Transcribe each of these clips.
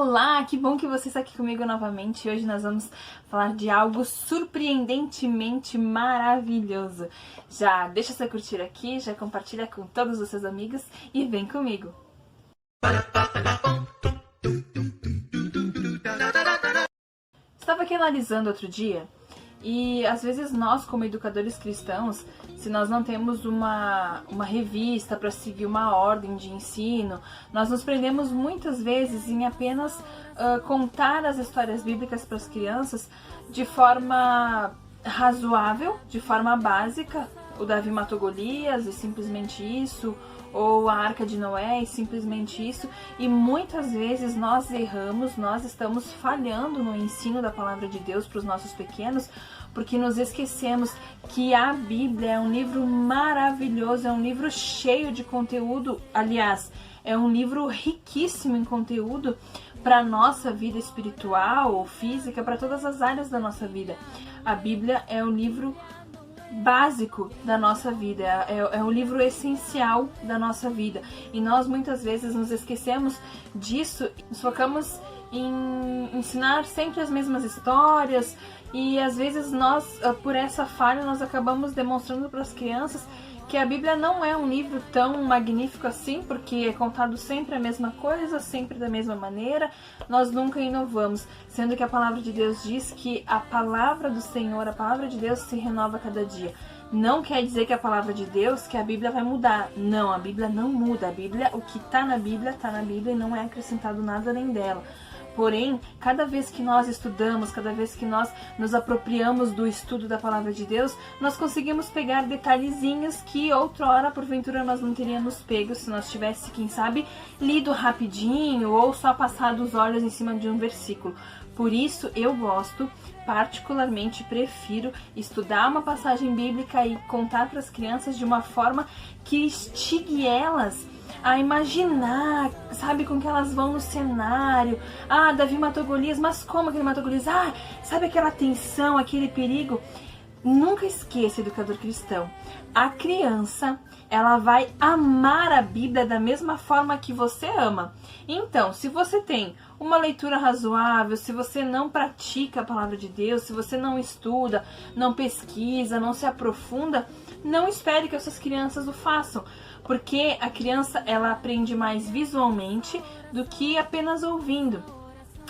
Olá, que bom que você está aqui comigo novamente. Hoje nós vamos falar de algo surpreendentemente maravilhoso. Já deixa seu curtir aqui, já compartilha com todos os seus amigos e vem comigo. Estava aqui analisando outro dia e às vezes nós, como educadores cristãos, se nós não temos uma revista para seguir uma ordem de ensino, nós nos prendemos muitas vezes em apenas contar as histórias bíblicas para as crianças de forma razoável, de forma básica. O Davi matou Golias e simplesmente isso, ou a Arca de Noé e simplesmente isso, e muitas vezes nós erramos, nós estamos falhando no ensino da palavra de Deus para os nossos pequenos, porque nos esquecemos que a Bíblia é um livro maravilhoso, é um livro cheio de conteúdo, aliás, é um livro riquíssimo em conteúdo para a nossa vida espiritual ou física, para todas as áreas da nossa vida. A Bíblia é um livro básico da nossa vida, é o livro essencial da nossa vida, e nós muitas vezes nos esquecemos disso, nos focamos em ensinar sempre as mesmas histórias, e às vezes nós, por essa falha, nós acabamos demonstrando para as crianças que a Bíblia não é um livro tão magnífico assim, porque é contado sempre a mesma coisa, sempre da mesma maneira, nós nunca inovamos, sendo que a palavra de Deus diz que a palavra do Senhor, a palavra de Deus se renova a cada dia. Não quer dizer que a palavra de Deus, que a Bíblia vai mudar. Não, a Bíblia não muda. A Bíblia, o que está na Bíblia e não é acrescentado nada além dela. Porém, cada vez que nós estudamos, cada vez que nós nos apropriamos do estudo da palavra de Deus, nós conseguimos pegar detalhezinhos que outrora, porventura, nós não teríamos pego se nós tivesse, quem sabe, lido rapidinho ou só passado os olhos em cima de um versículo. Por isso, eu gosto, particularmente prefiro estudar uma passagem bíblica e contar para as crianças de uma forma que instigue elas a imaginar, sabe, com que elas vão no cenário. Ah, Davi matou Golias, mas como que ele matou Golias? Ah, sabe aquela tensão, aquele perigo? Nunca esqueça, educador cristão, a criança, ela vai amar a Bíblia da mesma forma que você ama. Então, se você tem uma leitura razoável, se você não pratica a palavra de Deus, se você não estuda, não pesquisa, não se aprofunda, não espere que as suas crianças o façam, porque a criança, ela aprende mais visualmente do que apenas ouvindo.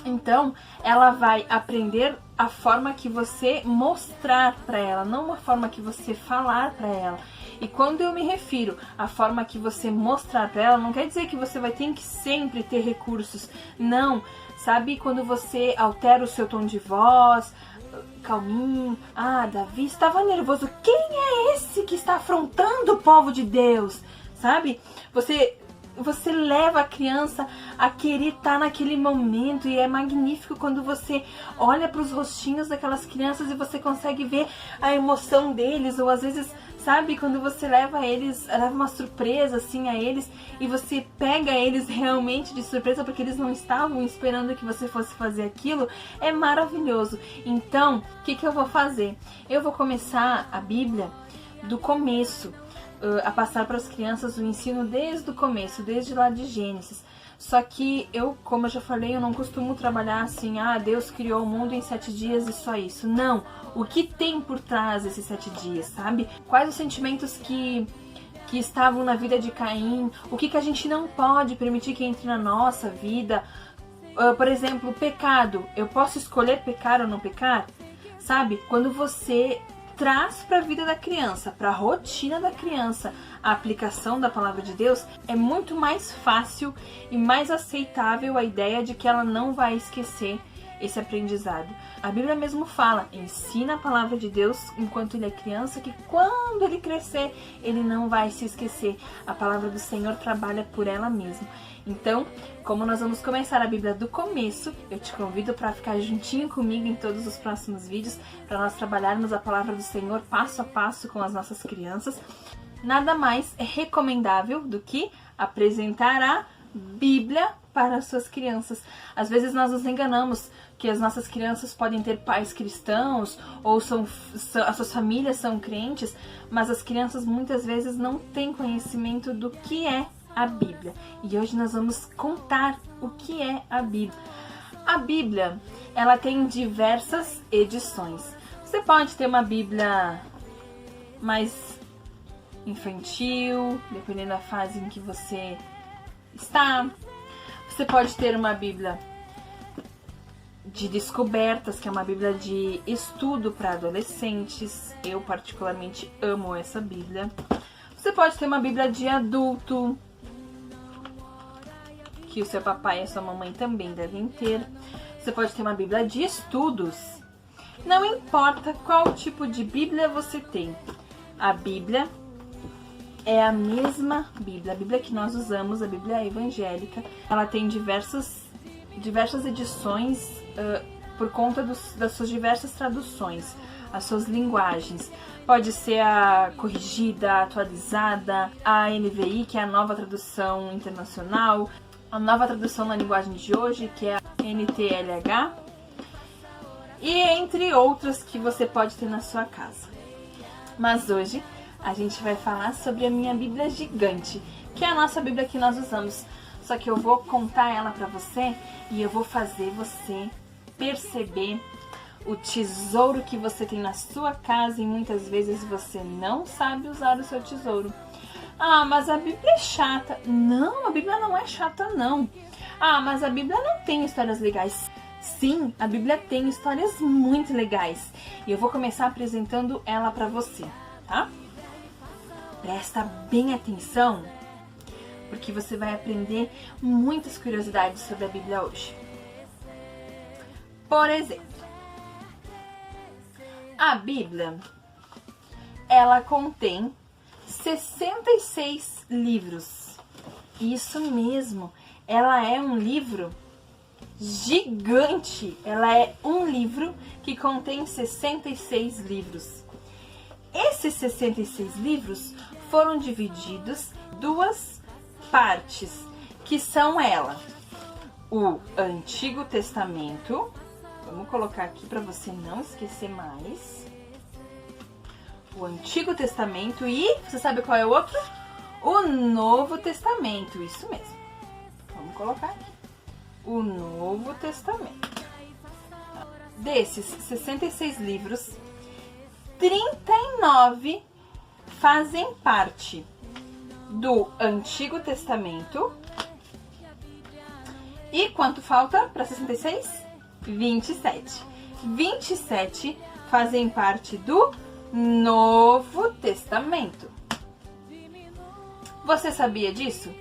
Então, ela vai aprender a forma que você mostrar para ela, não a forma que você falar para ela. E quando eu me refiro à forma que você mostrar para ela, não quer dizer que você vai ter que sempre ter recursos. Não, sabe, quando você altera o seu tom de voz, calminho, ah, Davi estava nervoso, quem é esse que está afrontando o povo de Deus? Sabe, você leva a criança a querer estar naquele momento, e é magnífico quando você olha para os rostinhos daquelas crianças e você consegue ver a emoção deles, ou às vezes, sabe, quando você leva uma surpresa assim a eles, e você pega eles realmente de surpresa porque eles não estavam esperando que você fosse fazer aquilo, é maravilhoso. Então, o que eu vou fazer? Eu vou começar a Bíblia do começo, a passar para as crianças o ensino desde o começo, desde lá de Gênesis. Só que eu, como eu já falei, eu não costumo trabalhar assim, ah, Deus criou o mundo em 7 dias e só isso. Não, o que tem por trás desses 7 dias, sabe? Quais os sentimentos que estavam na vida de Caim, o que a gente não pode permitir que entre na nossa vida. Por exemplo, o pecado, eu posso escolher pecar ou não pecar? Sabe? Quando você traz para a vida da criança, para a rotina da criança, a aplicação da palavra de Deus, é muito mais fácil e mais aceitável a ideia de que ela não vai esquecer esse aprendizado. A Bíblia mesmo fala, ensina a palavra de Deus enquanto ele é criança, que quando ele crescer, ele não vai se esquecer. A palavra do Senhor trabalha por ela mesma. Então, como nós vamos começar a Bíblia do começo, eu te convido para ficar juntinho comigo em todos os próximos vídeos, para nós trabalharmos a palavra do Senhor passo a passo com as nossas crianças. Nada mais é recomendável do que apresentar a Bíblia para as suas crianças. Às vezes nós nos enganamos que as nossas crianças podem ter pais cristãos ou as suas famílias são crentes, mas as crianças muitas vezes não têm conhecimento do que é a Bíblia. E hoje nós vamos contar o que é a Bíblia. A Bíblia, ela tem diversas edições. Você pode ter uma Bíblia mais infantil, dependendo da fase em que você está. Você pode ter uma Bíblia de descobertas, que é uma Bíblia de estudo para adolescentes. Eu particularmente amo essa Bíblia. Você pode ter uma Bíblia de adulto, que o seu papai e a sua mamãe também devem ter. Você pode ter uma Bíblia de estudos. Não importa qual tipo de Bíblia você tem. A Bíblia é a mesma Bíblia. A Bíblia que nós usamos, a Bíblia evangélica, ela tem diversas edições por conta das suas diversas traduções, as suas linguagens. Pode ser a corrigida, a atualizada, a NVI, que é a nova tradução internacional, a nova tradução na linguagem de hoje, que é a NTLH, e entre outras que você pode ter na sua casa. Mas hoje a gente vai falar sobre a minha Bíblia gigante, que é a nossa Bíblia que nós usamos. Só que eu vou contar ela pra você e eu vou fazer você perceber o tesouro que você tem na sua casa e muitas vezes você não sabe usar o seu tesouro. Ah, mas a Bíblia é chata. Não, a Bíblia não é chata, não. Ah, mas a Bíblia não tem histórias legais. Sim, a Bíblia tem histórias muito legais. E eu vou começar apresentando ela pra você, tá? Presta bem atenção, porque você vai aprender muitas curiosidades sobre a Bíblia hoje. Por exemplo, a Bíblia, ela contém 66 livros. Isso mesmo, ela é um livro gigante. Ela é um livro que contém 66 livros. Esses 66 livros foram divididos em duas partes, que são o Antigo Testamento. Vamos colocar aqui para você não esquecer mais. O Antigo Testamento e, você sabe qual é o outro? O Novo Testamento, isso mesmo. Vamos colocar aqui. O Novo Testamento. Desses 66 livros, 39 fazem parte do Antigo Testamento. E quanto falta para 66? 27. 27 fazem parte do Novo Testamento. Você sabia disso?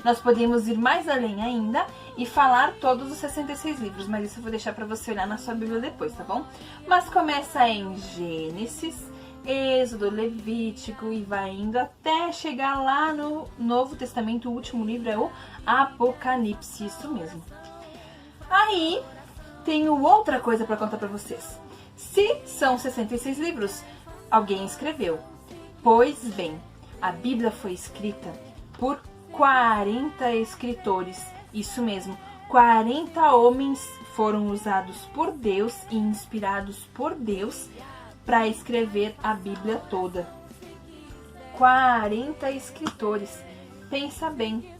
Nós podemos ir mais além ainda e falar todos os 66 livros, mas isso eu vou deixar para você olhar na sua Bíblia depois, tá bom? Mas começa em Gênesis, Êxodo, Levítico e vai indo até chegar lá no Novo Testamento. O último livro é o Apocalipse, isso mesmo. Aí, tenho outra coisa para contar para vocês. Se são 66 livros, alguém escreveu. Pois bem, a Bíblia foi escrita por 40 escritores. Isso mesmo, 40 homens foram usados por Deus e inspirados por Deus para escrever a Bíblia toda. 40 escritores. Pensa bem.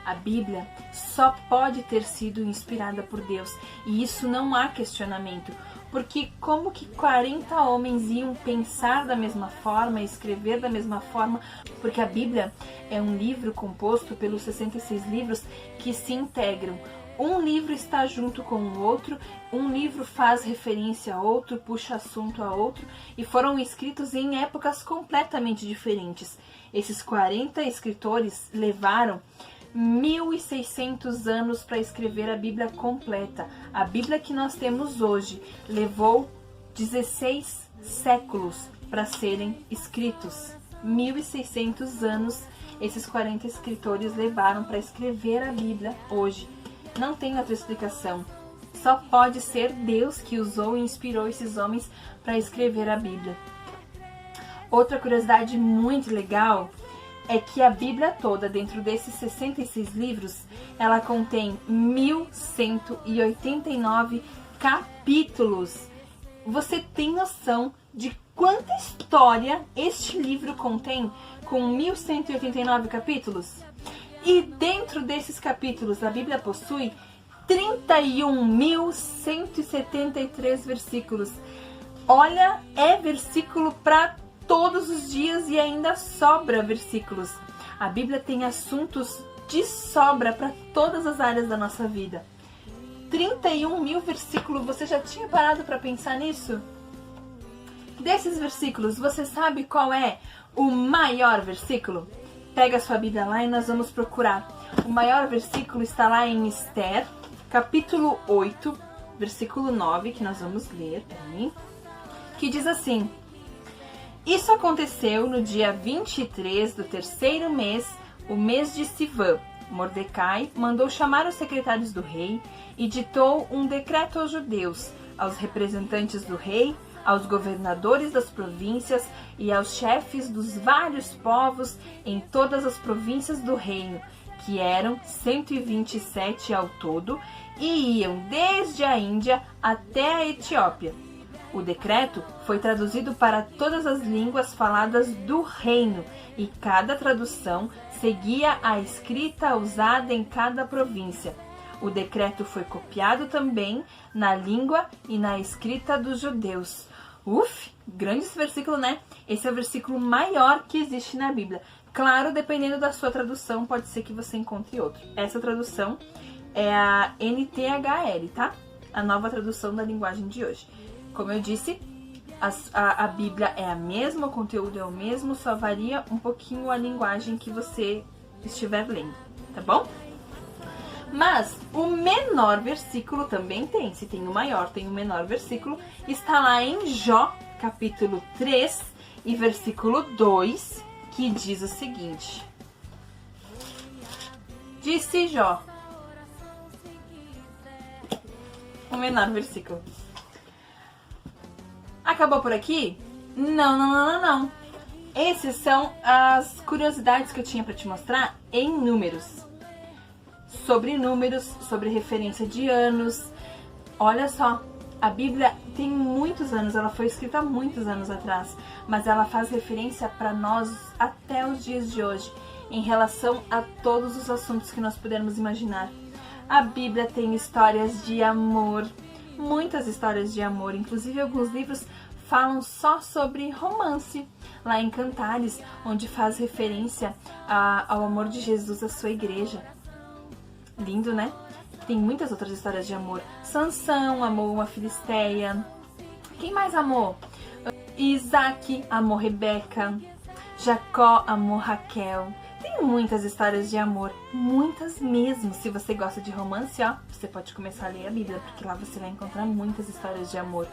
A Bíblia só pode ter sido inspirada por Deus. E isso não há questionamento. Porque como que 40 homens iam pensar da mesma forma, escrever da mesma forma? Porque a Bíblia é um livro composto pelos 66 livros que se integram. Um livro está junto com o outro, um livro faz referência a outro, puxa assunto a outro, e foram escritos em épocas completamente diferentes. Esses 40 escritores levaram 1.600 anos para escrever a Bíblia completa. A Bíblia que nós temos hoje levou 16 séculos para serem escritos. 1.600 anos esses 40 escritores levaram para escrever a Bíblia hoje. Não tem outra explicação. Só pode ser Deus que usou e inspirou esses homens para escrever a Bíblia. Outra curiosidade muito legal é que a Bíblia toda, dentro desses 66 livros, ela contém 1.189 capítulos. Você tem noção de quanta história este livro contém com 1.189 capítulos? E dentro desses capítulos, a Bíblia possui 31.173 versículos. Olha, é versículo para todos os dias e ainda sobra versículos. A Bíblia tem assuntos de sobra para todas as áreas da nossa vida. 31 mil versículos, você já tinha parado para pensar nisso? Desses versículos, você sabe qual é o maior versículo? Pega a sua Bíblia lá e nós vamos procurar. O maior versículo está lá em Esther, capítulo 8, versículo 9, que nós vamos ler também, que diz assim: Isso aconteceu no dia 23 do terceiro mês, o mês de Sivã. Mordecai mandou chamar os secretários do rei e ditou um decreto aos judeus, aos representantes do rei, aos governadores das províncias e aos chefes dos vários povos em todas as províncias do reino, que eram 127 ao todo, e iam desde a Índia até a Etiópia. O decreto foi traduzido para todas as línguas faladas do reino, e cada tradução seguia a escrita usada em cada província. O decreto foi copiado também na língua e na escrita dos judeus. Grande esse versículo, né? Esse é o versículo maior que existe na Bíblia. Claro, dependendo da sua tradução, pode ser que você encontre outro. Essa tradução é a NTHL, tá? A nova tradução da linguagem de hoje. Como eu disse, a Bíblia é a mesma, o conteúdo é o mesmo, só varia um pouquinho a linguagem que você estiver lendo, tá bom? Mas o menor versículo também tem. Se tem o maior, tem o menor versículo. Está lá em Jó, capítulo 3 e versículo 2, que diz o seguinte: Disse Jó, o menor versículo. Acabou por aqui? Não. Esses são as curiosidades que eu tinha para te mostrar em números, sobre referência de anos. Olha só, a Bíblia tem muitos anos, ela foi escrita há muitos anos atrás, mas ela faz referência para nós até os dias de hoje, em relação a todos os assuntos que nós pudermos imaginar. A Bíblia tem histórias de amor, muitas histórias de amor, inclusive alguns livros falam só sobre romance, lá em Cantares, onde faz referência ao amor de Jesus à sua igreja. Lindo, né? Tem muitas outras histórias de amor. Sansão amou uma filisteia. Quem mais amou? Isaac amou Rebeca. Jacó amou Raquel. Tem muitas histórias de amor, muitas mesmo. Se você gosta de romance, você pode começar a ler a Bíblia, porque lá você vai encontrar muitas histórias de amor.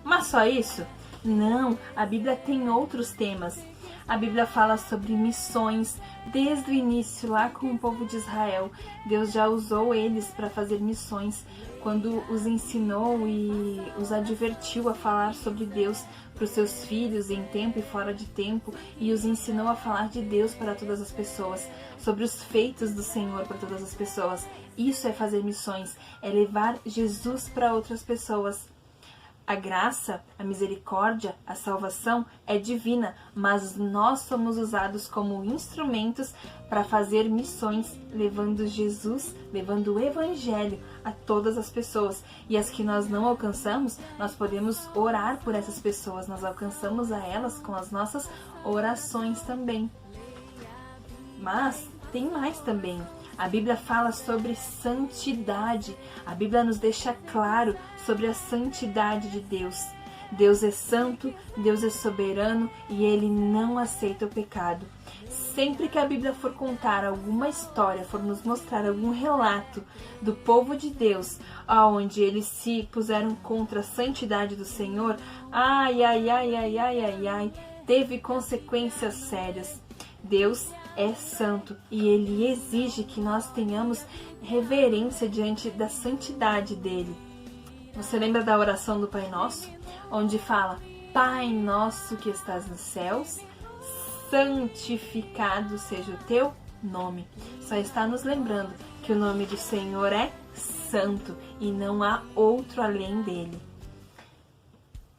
Mas só isso? Não, a Bíblia tem outros temas. A Bíblia fala sobre missões. Desde o início, lá com o povo de Israel, Deus já usou eles para fazer missões, quando os ensinou e os advertiu a falar sobre Deus para os seus filhos em tempo e fora de tempo, e os ensinou a falar de Deus para todas as pessoas, sobre os feitos do Senhor para todas as pessoas. Isso é fazer missões, é levar Jesus para outras pessoas. A graça, a misericórdia, a salvação é divina, mas nós somos usados como instrumentos para fazer missões, levando Jesus, levando o Evangelho a todas as pessoas. E as que nós não alcançamos, nós podemos orar por essas pessoas, nós alcançamos a elas com as nossas orações também. Mas tem mais também. A Bíblia fala sobre santidade. A Bíblia nos deixa claro sobre a santidade de Deus. Deus é santo, Deus é soberano e Ele não aceita o pecado. Sempre que a Bíblia for contar alguma história, for nos mostrar algum relato do povo de Deus, onde eles se puseram contra a santidade do Senhor, teve consequências sérias. Deus é santo e Ele exige que nós tenhamos reverência diante da santidade dEle. Você lembra da oração do Pai Nosso? Onde fala: Pai Nosso que estás nos céus, santificado seja o teu nome. Só está nos lembrando que o nome do Senhor é santo e não há outro além dele.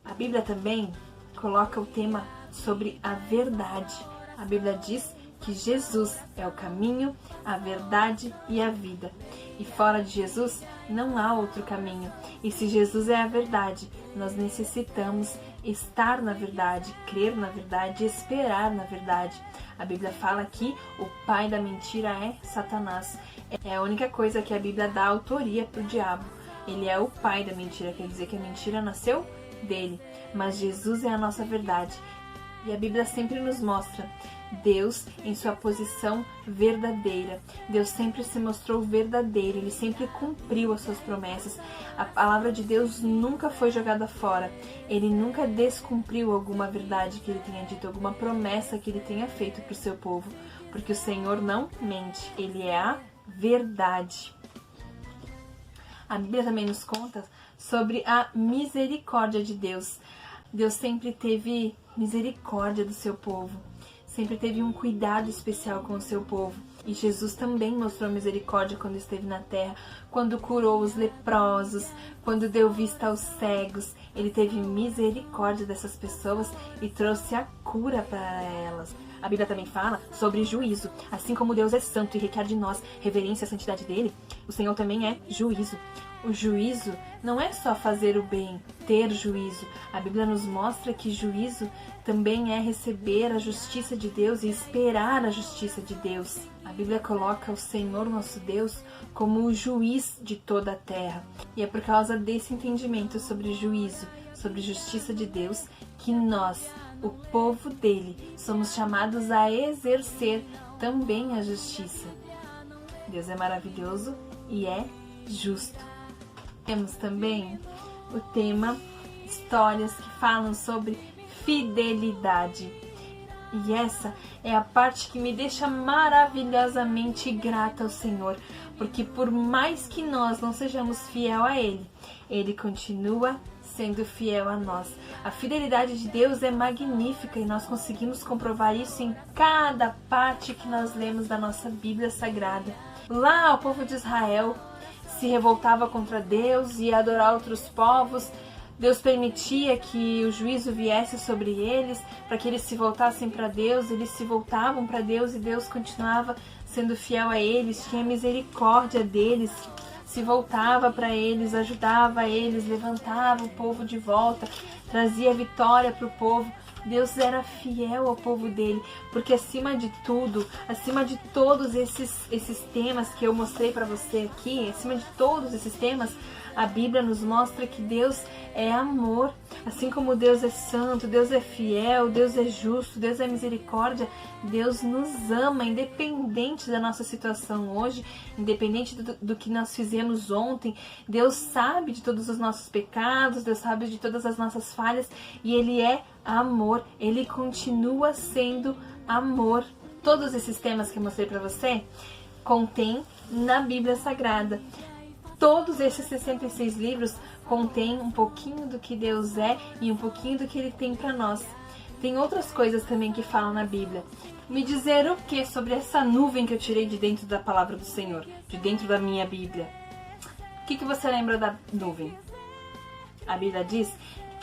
A Bíblia também coloca o tema sobre a verdade. A Bíblia diz que Jesus é o caminho, a verdade e a vida. E fora de Jesus não há outro caminho. E se Jesus é a verdade, nós necessitamos estar na verdade, crer na verdade, esperar na verdade. A Bíblia fala que o pai da mentira é Satanás. É a única coisa que a Bíblia dá autoria para o diabo. Ele é o pai da mentira, quer dizer que a mentira nasceu dele. Mas Jesus é a nossa verdade. E a Bíblia sempre nos mostra Deus em sua posição verdadeira. Deus sempre se mostrou verdadeiro, Ele sempre cumpriu as suas promessas. A palavra de Deus nunca foi jogada fora. Ele nunca descumpriu alguma verdade que Ele tenha dito, alguma promessa que Ele tenha feito para o seu povo. Porque o Senhor não mente, Ele é a verdade. A Bíblia também nos conta sobre a misericórdia de Deus. Deus sempre teve misericórdia do seu povo. Sempre teve um cuidado especial com o seu povo. E Jesus também mostrou misericórdia quando esteve na terra, quando curou os leprosos, quando deu vista aos cegos. Ele teve misericórdia dessas pessoas e trouxe a cura para elas. A Bíblia também fala sobre juízo. Assim como Deus é santo e requer de nós reverência à santidade dele, o Senhor também é juízo. O juízo não é só fazer o bem, ter juízo. A Bíblia nos mostra que juízo também é receber a justiça de Deus e esperar a justiça de Deus. A Bíblia coloca o Senhor, nosso Deus, como o juiz de toda a terra. E é por causa desse entendimento sobre juízo, sobre justiça de Deus, que nós, o povo dele, somos chamados a exercer também a justiça. Deus é maravilhoso e é justo. Temos também o tema histórias que falam sobre fidelidade. E essa é a parte que me deixa maravilhosamente grata ao Senhor, porque por mais que nós não sejamos fiel a Ele, Ele continua sendo fiel a nós. A fidelidade de Deus é magnífica e nós conseguimos comprovar isso em cada parte que nós lemos da nossa Bíblia Sagrada. Lá o povo de Israel se revoltava contra Deus e ia adorar outros povos. Deus permitia que o juízo viesse sobre eles, para que eles se voltassem para Deus. Eles se voltavam para Deus e Deus continuava sendo fiel a eles, tinha misericórdia deles, se voltava para eles, ajudava eles, levantava o povo de volta, trazia vitória para o povo. Deus era fiel ao povo dele, porque acima de tudo, acima de todos esses temas que eu mostrei para você aqui, acima de todos esses temas, a Bíblia nos mostra que Deus é amor. Assim como Deus é santo, Deus é fiel, Deus é justo, Deus é misericórdia, Deus nos ama, independente da nossa situação hoje, independente do que nós fizemos ontem. Deus sabe de todos os nossos pecados, Deus sabe de todas as nossas falhas e Ele é amor, Ele continua sendo amor. Todos esses temas que eu mostrei para você contém na Bíblia Sagrada. Todos esses 66 livros contêm um pouquinho do que Deus é e um pouquinho do que Ele tem para nós. Tem outras coisas também que falam na Bíblia. Me dizer o que sobre essa nuvem que eu tirei de dentro da palavra do Senhor, de dentro da minha Bíblia? O que você lembra da nuvem? A Bíblia diz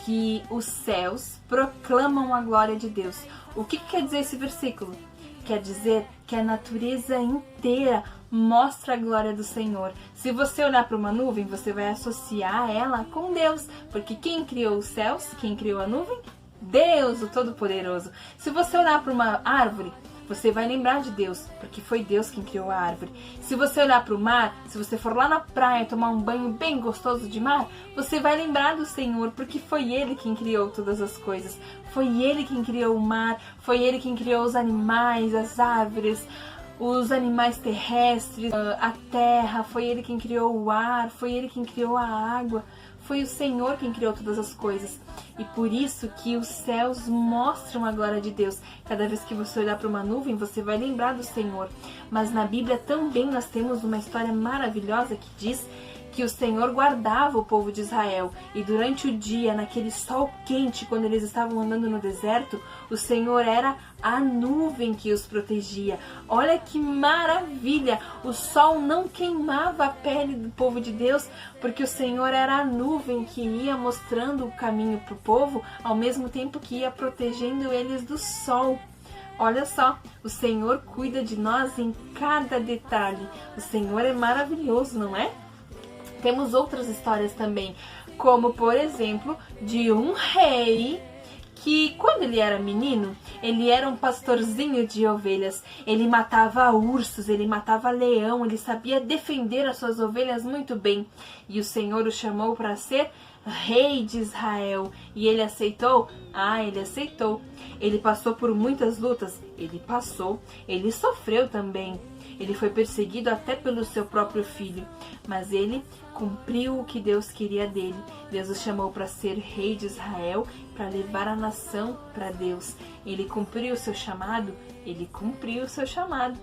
que os céus proclamam a glória de Deus. O que quer dizer esse versículo? Quer dizer que a natureza inteira mostra a glória do Senhor. Se você olhar para uma nuvem, você vai associar ela com Deus, porque quem criou os céus, quem criou a nuvem? Deus, o Todo-Poderoso. Se você olhar para uma árvore, você vai lembrar de Deus, porque foi Deus quem criou a árvore. Se você olhar para o mar, se você for lá na praia tomar um banho bem gostoso de mar, você vai lembrar do Senhor, porque foi Ele quem criou todas as coisas. Foi Ele quem criou o mar, foi Ele quem criou os animais, as árvores, os animais terrestres, a terra, foi Ele quem criou o ar, foi Ele quem criou a água. Foi o Senhor quem criou todas as coisas. E por isso que os céus mostram a glória de Deus. Cada vez que você olhar para uma nuvem, você vai lembrar do Senhor. Mas na Bíblia também nós temos uma história maravilhosa que diz que o Senhor guardava o povo de Israel. E durante o dia, naquele sol quente, quando eles estavam andando no deserto, o Senhor era a nuvem que os protegia. Olha que maravilha! O sol não queimava a pele do povo de Deus, porque o Senhor era a nuvem que ia mostrando o caminho para o povo, ao mesmo tempo que ia protegendo eles do sol. Olha só, o Senhor cuida de nós em cada detalhe. O Senhor é maravilhoso, não é? Temos outras histórias também, como por exemplo, de um rei que quando ele era menino, ele era um pastorzinho de ovelhas. Ele matava ursos, ele matava leão, ele sabia defender as suas ovelhas muito bem. E o Senhor o chamou para ser rei de Israel. E ele aceitou? Ah, ele aceitou. Ele passou por muitas lutas? Ele passou. Ele sofreu também. Ele foi perseguido até pelo seu próprio filho, mas ele cumpriu o que Deus queria dele. Deus o chamou para ser rei de Israel, para levar a nação para Deus. Ele cumpriu o seu chamado? Ele cumpriu o seu chamado.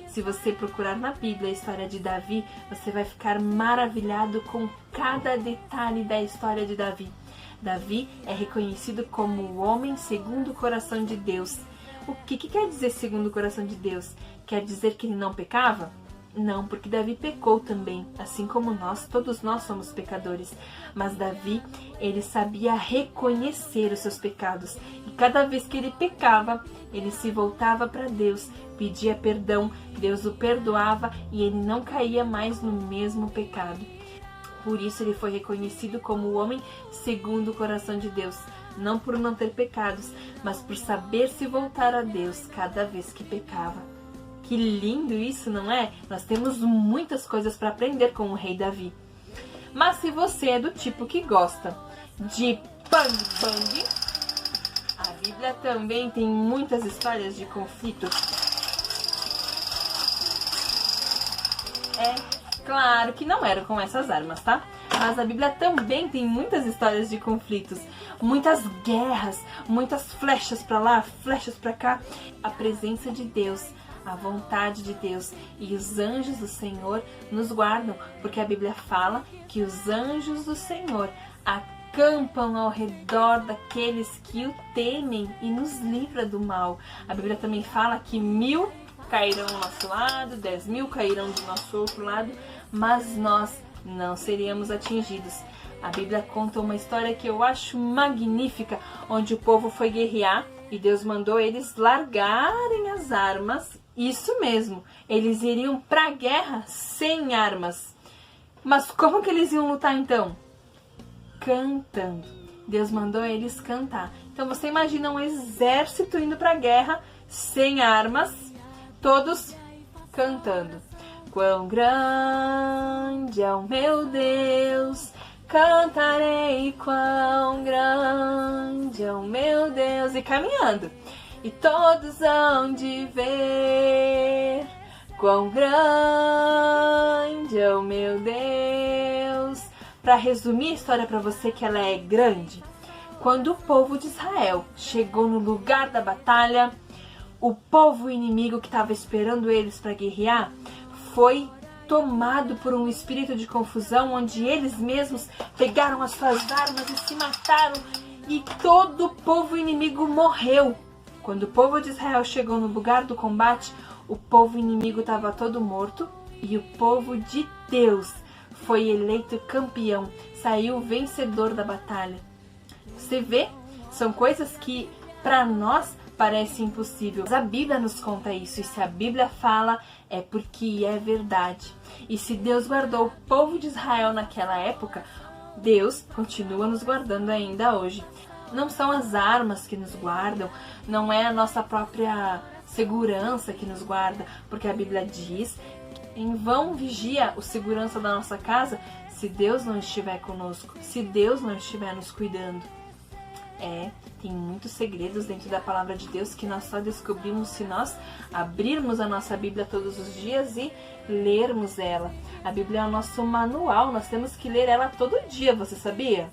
Se você procurar na Bíblia a história de Davi, você vai ficar maravilhado com cada detalhe da história de Davi. Davi é reconhecido como o homem segundo o coração de Deus. O que quer dizer segundo o coração de Deus? Quer dizer que ele não pecava? Não, porque Davi pecou também, assim como nós, todos nós somos pecadores. Mas Davi, ele sabia reconhecer os seus pecados. E cada vez que ele pecava, ele se voltava para Deus, pedia perdão, Deus o perdoava e ele não caía mais no mesmo pecado. Por isso ele foi reconhecido como o homem segundo o coração de Deus. Não por não ter pecados, mas por saber se voltar a Deus cada vez que pecava. Que lindo isso, não é? Nós temos muitas coisas para aprender com o rei Davi. Mas se você é do tipo que gosta de bang bang, a Bíblia também tem muitas histórias de conflitos. É claro que não eram com essas armas, tá? Mas a Bíblia também tem muitas histórias de conflitos, muitas guerras, muitas flechas para lá, flechas para cá. A presença de Deus, a vontade de Deus e os anjos do Senhor nos guardam, porque a Bíblia fala que os anjos do Senhor acampam ao redor daqueles que o temem e nos livra do mal. A Bíblia também fala que 1000 cairão ao nosso lado, 10.000 cairão do nosso outro lado, mas nós não seríamos atingidos. A Bíblia conta uma história que eu acho magnífica, onde o povo foi guerrear e Deus mandou eles largarem as armas. Isso mesmo, eles iriam para a guerra sem armas. Mas como que eles iam lutar então? Cantando. Deus mandou eles cantar. Então você imagina um exército indo para a guerra sem armas, todos cantando. Quão grande é o meu Deus, cantarei, quão grande é o meu Deus. E caminhando. E todos hão de ver quão grande é o meu Deus. Para resumir a história para você que ela é grande, quando o povo de Israel chegou no lugar da batalha, o povo inimigo que estava esperando eles para guerrear foi tomado por um espírito de confusão, onde eles mesmos pegaram as suas armas e se mataram, e todo o povo inimigo morreu. Quando o povo de Israel chegou no lugar do combate, o povo inimigo estava todo morto e o povo de Deus foi eleito campeão, saiu vencedor da batalha. Você vê? São coisas que para nós parece impossível. Mas a Bíblia nos conta isso, e se a Bíblia fala, é porque é verdade. E se Deus guardou o povo de Israel naquela época, Deus continua nos guardando ainda hoje. Não são as armas que nos guardam, não é a nossa própria segurança que nos guarda, porque a Bíblia diz: em vão vigia o segurança da nossa casa, se Deus não estiver conosco, se Deus não estiver nos cuidando. Tem muitos segredos dentro da palavra de Deus que nós só descobrimos se nós abrirmos a nossa Bíblia todos os dias e lermos ela. A Bíblia é o nosso manual, nós temos que ler ela todo dia, você sabia?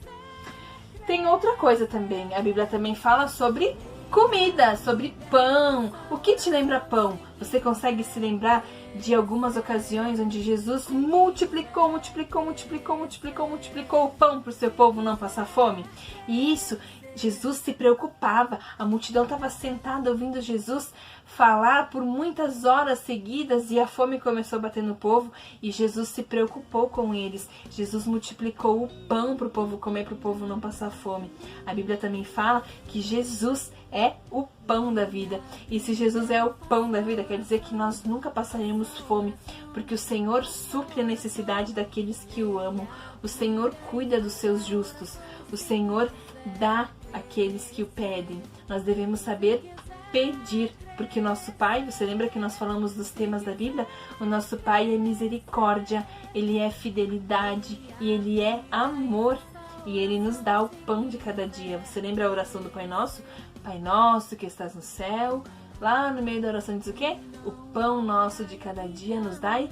Tem outra coisa também, a Bíblia também fala sobre comida, sobre pão. O que te lembra pão? Você consegue se lembrar de algumas ocasiões onde Jesus multiplicou o pão para o seu povo não passar fome? E isso Jesus se preocupava, a multidão estava sentada ouvindo Jesus falar por muitas horas seguidas e a fome começou a bater no povo e Jesus se preocupou com eles. Jesus multiplicou o pão para o povo comer, para o povo não passar fome. A Bíblia também fala que Jesus é o pão da vida. E se Jesus é o pão da vida, quer dizer que nós nunca passaremos fome, porque o Senhor supre a necessidade daqueles que o amam. O Senhor cuida dos seus justos. O Senhor dá àqueles que o pedem. Nós devemos saber pedir, porque o nosso Pai, você lembra que nós falamos dos temas da Bíblia? O nosso Pai é misericórdia, Ele é fidelidade e Ele é amor. E Ele nos dá o pão de cada dia. Você lembra a oração do Pai Nosso? Pai Nosso que estás no céu. Lá no meio da oração diz o quê? O pão nosso de cada dia nos dai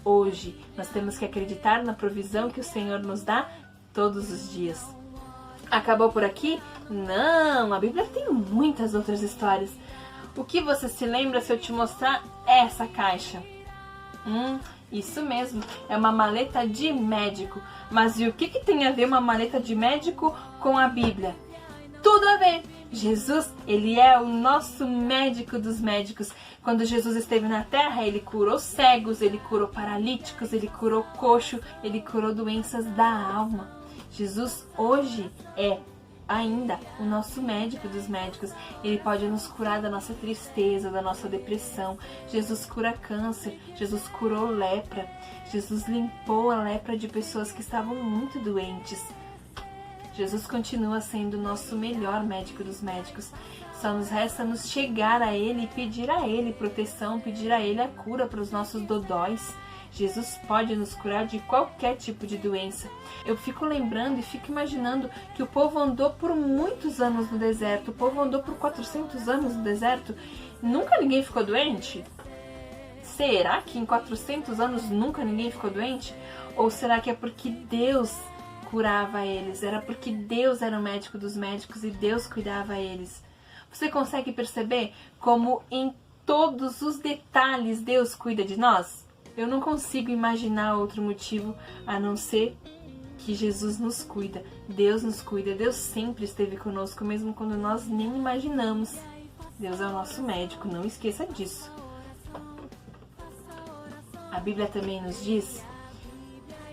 hoje. Nós temos que acreditar na provisão que o Senhor nos dá todos os dias. Acabou por aqui? Não, a Bíblia tem muitas outras histórias. O que você se lembra se eu te mostrar essa caixa? Isso mesmo, é uma maleta de médico. Mas e o que tem a ver uma maleta de médico com a Bíblia? Tudo a ver! Jesus, Ele é o nosso médico dos médicos. Quando Jesus esteve na terra, Ele curou cegos, Ele curou paralíticos, Ele curou coxo, Ele curou doenças da alma. Jesus hoje é ainda o nosso médico dos médicos. Ele pode nos curar da nossa tristeza, da nossa depressão. Jesus cura câncer, Jesus curou lepra. Jesus limpou a lepra de pessoas que estavam muito doentes. Jesus continua sendo o nosso melhor médico dos médicos. Só nos resta nos chegar a Ele e pedir a Ele proteção, pedir a Ele a cura para os nossos dodóis. Jesus pode nos curar de qualquer tipo de doença. Eu fico lembrando e fico imaginando que o povo andou por muitos anos no deserto. O povo andou por 400 anos no deserto. Nunca ninguém ficou doente? Será que em 400 anos nunca ninguém ficou doente? Ou será que é porque Deus curava eles? Era porque Deus era o médico dos médicos e Deus cuidava eles? Você consegue perceber como em todos os detalhes Deus cuida de nós? Eu não consigo imaginar outro motivo a não ser que Jesus nos cuida. Deus nos cuida. Deus sempre esteve conosco, mesmo quando nós nem imaginamos. Deus é o nosso médico, não esqueça disso. A Bíblia também nos diz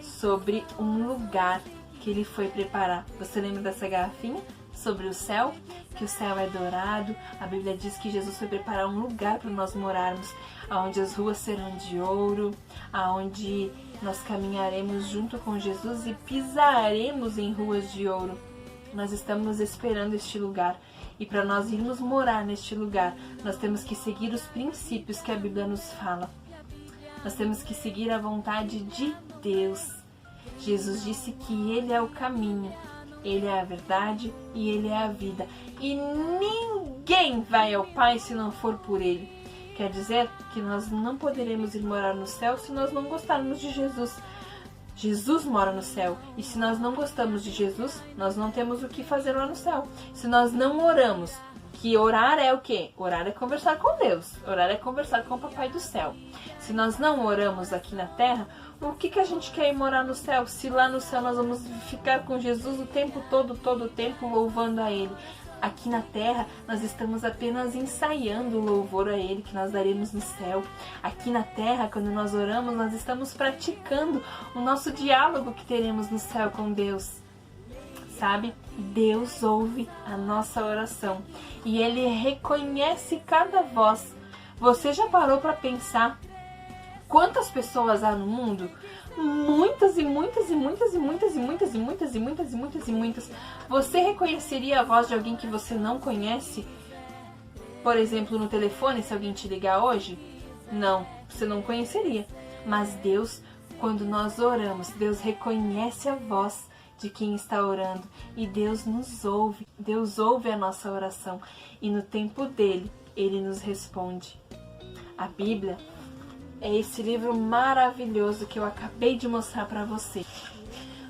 sobre um lugar que Ele foi preparar. Você lembra dessa garrafinha? Sobre o céu, que o céu é dourado. A Bíblia diz que Jesus foi preparar um lugar para nós morarmos, onde as ruas serão de ouro, onde nós caminharemos junto com Jesus e pisaremos em ruas de ouro. Nós estamos esperando este lugar. E para nós irmos morar neste lugar, nós temos que seguir os princípios que a Bíblia nos fala. Nós temos que seguir a vontade de Deus. Jesus disse que Ele é o caminho. Ele é a verdade e Ele é a vida. E ninguém vai ao Pai se não for por Ele. Quer dizer que nós não poderemos ir morar no céu se nós não gostarmos de Jesus. Jesus mora no céu. E se nós não gostamos de Jesus, nós não temos o que fazer lá no céu. Se nós não oramos, que orar é o quê? Orar é conversar com Deus. Orar é conversar com o Papai do céu. Se nós não oramos aqui na terra, o que a gente quer ir morar no céu? Se lá no céu nós vamos ficar com Jesus o tempo todo o tempo, louvando a Ele. Aqui na terra, nós estamos apenas ensaiando o louvor a Ele que nós daremos no céu. Aqui na terra, quando nós oramos, nós estamos praticando o nosso diálogo que teremos no céu com Deus. Sabe? Deus ouve a nossa oração e Ele reconhece cada voz. Você já parou para pensar quantas pessoas há no mundo? Muitas e muitas e muitas e muitas e muitas e muitas e muitas e muitas e muitas. Você reconheceria a voz de alguém que você não conhece? Por exemplo, no telefone, se alguém te ligar hoje? Não, você não conheceria. Mas Deus, quando nós oramos, Deus reconhece a voz de quem está orando e Deus nos ouve. Deus ouve a nossa oração e no tempo dele, Ele nos responde. A Bíblia é esse livro maravilhoso que eu acabei de mostrar para você.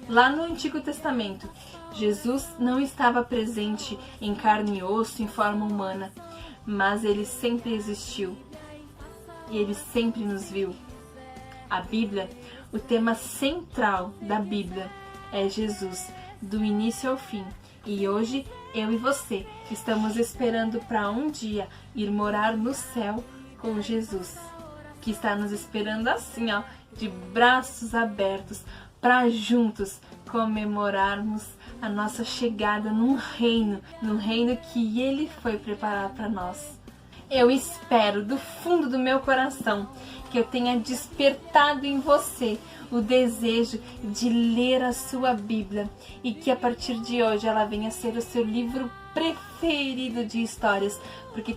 Lá no Antigo Testamento, Jesus não estava presente em carne e osso, em forma humana, mas Ele sempre existiu e Ele sempre nos viu. A Bíblia, o tema central da Bíblia é Jesus, do início ao fim. E hoje eu e você estamos esperando para um dia ir morar no céu com Jesus, que está nos esperando assim, ó, de braços abertos, para juntos comemorarmos a nossa chegada num reino que Ele foi preparar para nós. Eu espero do fundo do meu coração que eu tenha despertado em você o desejo de ler a sua Bíblia e que a partir de hoje ela venha ser o seu livro preferido de histórias, porque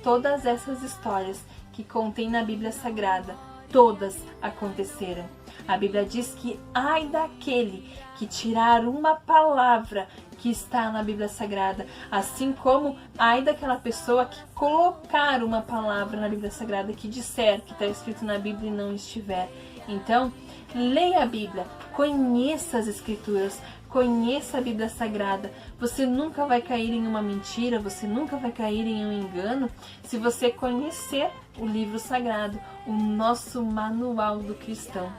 todas essas histórias que contém na Bíblia Sagrada, todas aconteceram. A Bíblia diz que ai daquele que tirar uma palavra que está na Bíblia Sagrada, assim como ai daquela pessoa que colocar uma palavra na Bíblia Sagrada, que disser que está escrito na Bíblia e não estiver. Então, leia a Bíblia, conheça as Escrituras, conheça a Bíblia Sagrada. Você nunca vai cair em uma mentira, você nunca vai cair em um engano se você conhecer o livro sagrado, o nosso manual do cristão.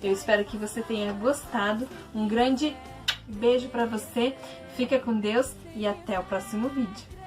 Eu espero que você tenha gostado. Um grande beijo para você. Fica com Deus e até o próximo vídeo.